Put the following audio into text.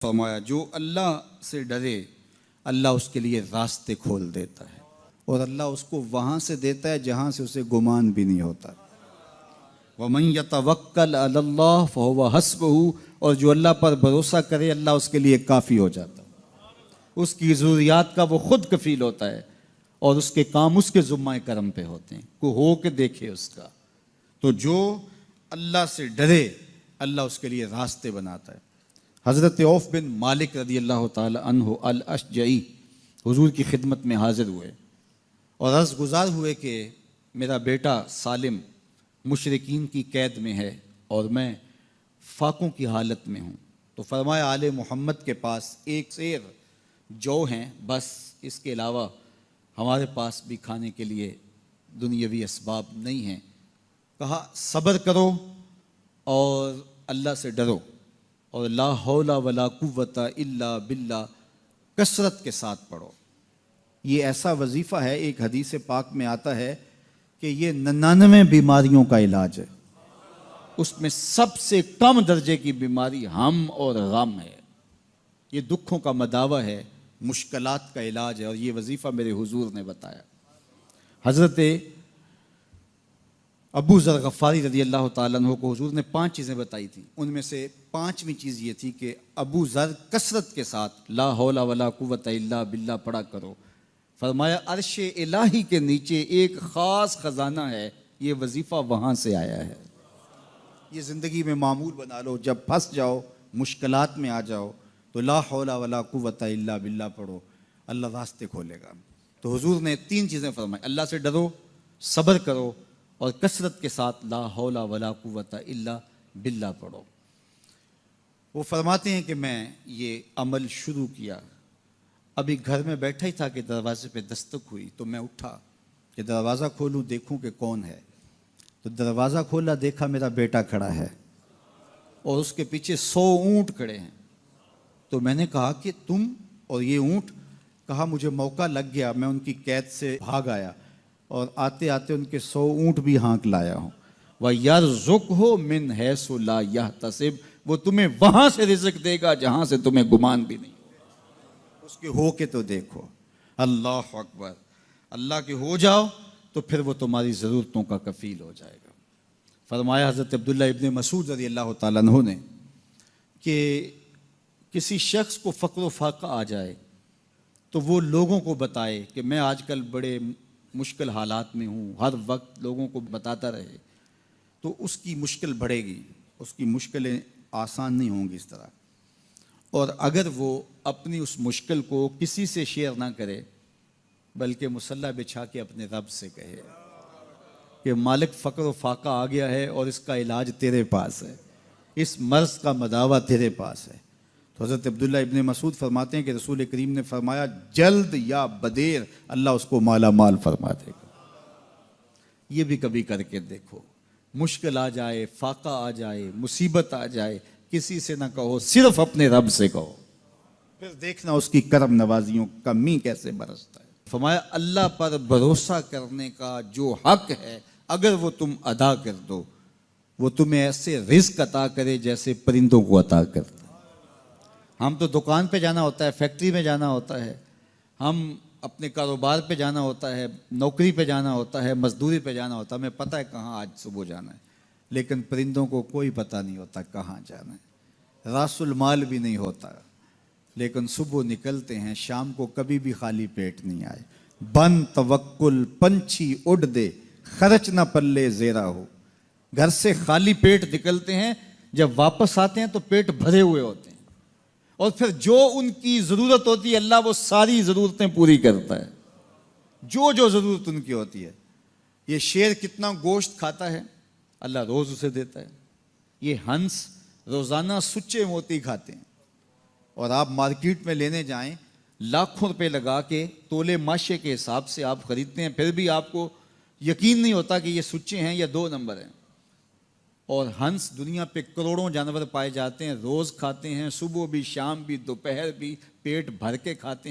فرمایا جو اللہ سے ڈرے اللہ اس کے لیے راستے کھول دیتا ہے اور اللہ اس کو وہاں سے دیتا ہے جہاں سے اسے گمان بھی نہیں ہوتا۔ وَمَن يَتَوَكَّلْ عَلَى اللَّهِ فَهُوَ حَسْبُهُ، اور جو اللہ پر بھروسہ کرے اللہ اس کے لیے کافی ہو جاتا ہے، اس کی ضروریات کا وہ خود کفیل ہوتا ہے اور اس کے کام اس کے ذمہ کرم پہ ہوتے ہیں، کو ہو کے دیکھے اس کا۔ تو جو اللہ سے ڈرے اللہ اس کے لیے راستے بناتا ہے۔ حضرت عوف بن مالک رضی اللہ تعالی عنہ الاشجعی حضور کی خدمت میں حاضر ہوئے اور عرض گزار ہوئے کہ میرا بیٹا سالم مشرکین کی قید میں ہے اور میں فاقوں کی حالت میں ہوں، تو فرمایا آل محمد کے پاس ایک سیر جو ہیں، بس اس کے علاوہ ہمارے پاس بھی کھانے کے لیے دنیاوی اسباب نہیں ہیں۔ کہا صبر کرو اور اللہ سے ڈرو اور لا حول ولا قوت الا باللہ کثرت کے ساتھ پڑھو۔ یہ ایسا وظیفہ ہے، ایک حدیث پاک میں آتا ہے کہ یہ 99 بیماریوں کا علاج ہے، اس میں سب سے کم درجے کی بیماری ہم اور غم ہے، یہ دکھوں کا مداوع ہے، مشکلات کا علاج ہے، اور یہ وظیفہ میرے حضور نے بتایا۔ حضرت ابو ذر غفاری رضی اللہ تعالیٰ عنہ کو حضور نے 5 چیزیں بتائی تھیں، ان میں سے 5ویں چیز یہ تھی کہ ابو ذر کثرت کے ساتھ لا حول ولا قوت الا باللہ پڑھا کرو۔ فرمایا عرش الہی کے نیچے ایک خاص خزانہ ہے، یہ وظیفہ وہاں سے آیا ہے، یہ زندگی میں معمول بنا لو، جب پھنس جاؤ مشکلات میں آ جاؤ تو لا حول ولا قوت الا باللہ پڑھو، اللہ راستے کھولے گا۔ تو حضور نے 3 چیزیں فرمائی، اللہ سے ڈرو، صبر کرو اور کثرت کے ساتھ لا حول ولا قوت الا باللہ پڑھو۔ وہ فرماتے ہیں کہ میں یہ عمل شروع کیا، ابھی گھر میں بیٹھا ہی تھا کہ دروازے پہ دستک ہوئی، تو میں اٹھا کہ دروازہ کھولوں دیکھوں کہ کون ہے، تو دروازہ کھولا، دیکھا میرا بیٹا کھڑا ہے اور اس کے پیچھے 100 اونٹ کھڑے ہیں۔ تو میں نے کہا کہ تم اور یہ اونٹ؟ کہا مجھے موقع لگ گیا، میں ان کی قید سے بھاگ آیا اور آتے آتے ان کے 100 اونٹ بھی ہانک لایا ہوں۔ وَيَرْزُقْهُ مِنْ حَيْثُ لَا يَحْتَسِبُ، وہ تمہیں وہاں سے رزق دے گا جہاں سے تمہیں گمان بھی نہیں ہوگا۔ اس کے ہو کے تو دیکھو، اللہ اکبر، اللہ کے ہو جاؤ تو پھر وہ تمہاری ضرورتوں کا کفیل ہو جائے گا۔ فرمایا حضرت عبداللہ ابن مسعود رضی اللہ تعالیٰ عنہ نے کہ کسی شخص کو فقر و فاقہ آ جائے تو وہ لوگوں کو بتائے کہ میں آج کل بڑے مشکل حالات میں ہوں، ہر وقت لوگوں کو بتاتا رہے تو اس کی مشکل بڑھے گی، اس کی مشکلیں آسان نہیں ہوں گی اس طرح۔ اور اگر وہ اپنی اس مشکل کو کسی سے شیئر نہ کرے بلکہ مصلی بچھا کے اپنے رب سے کہے کہ مالک فقر و فاقہ آ گیا ہے اور اس کا علاج تیرے پاس ہے، اس مرض کا مداوع تیرے پاس ہے۔ تو حضرت عبداللہ ابن مسعود فرماتے ہیں کہ رسول کریم نے فرمایا جلد یا بدیر اللہ اس کو مالا مال فرما دے گا۔ یہ بھی کبھی کر کے دیکھو، مشکل آ جائے، فاقہ آ جائے، مصیبت آ جائے، کسی سے نہ کہو، صرف اپنے رب سے کہو، پھر دیکھنا اس کی کرم نوازیوں کا می کیسے برستا ہے۔ فرمایا اللہ پر بھروسہ کرنے کا جو حق ہے اگر وہ تم ادا کر دو، وہ تمہیں ایسے رزق عطا کرے جیسے پرندوں کو عطا کرتا ہے۔ ہم تو دکان پہ جانا ہوتا ہے، فیکٹری میں جانا ہوتا ہے، ہم اپنے کاروبار پہ جانا ہوتا ہے، نوکری پہ جانا ہوتا ہے، مزدوری پہ جانا ہوتا ہے، ہمیں پتہ ہے کہاں آج صبح جانا ہے، لیکن پرندوں کو کوئی پتہ نہیں ہوتا کہاں جانا ہے، راس المال بھی نہیں ہوتا، لیکن صبح نکلتے ہیں، شام کو کبھی بھی خالی پیٹ نہیں آئے۔ بن توکل پنچھی اڑ دے، خرچ نہ پلے زیرا ہو۔ گھر سے خالی پیٹ نکلتے ہیں، جب واپس آتے ہیں تو پیٹ بھرے ہوئے ہوتے ہیں، اور پھر جو ان کی ضرورت ہوتی ہے اللہ وہ ساری ضرورتیں پوری کرتا ہے، جو ضرورت ان کی ہوتی ہے۔ یہ شیر کتنا گوشت کھاتا ہے اللہ روز اسے دیتا ہے، یہ ہنس روزانہ سچے موتی کھاتے ہیں، اور آپ مارکیٹ میں لینے جائیں لاکھوں روپے لگا کے تولے ماشے کے حساب سے آپ خریدتے ہیں، پھر بھی آپ کو یقین نہیں ہوتا کہ یہ سچے ہیں یا 2 نمبر ہیں۔ اور ہنس دنیا پہ کروڑوں جانور پائے جاتے ہیں، روز کھاتے ہیں، صبح بھی، شام بھی، دوپہر بھی، پیٹ بھر کے کھاتے ہیں۔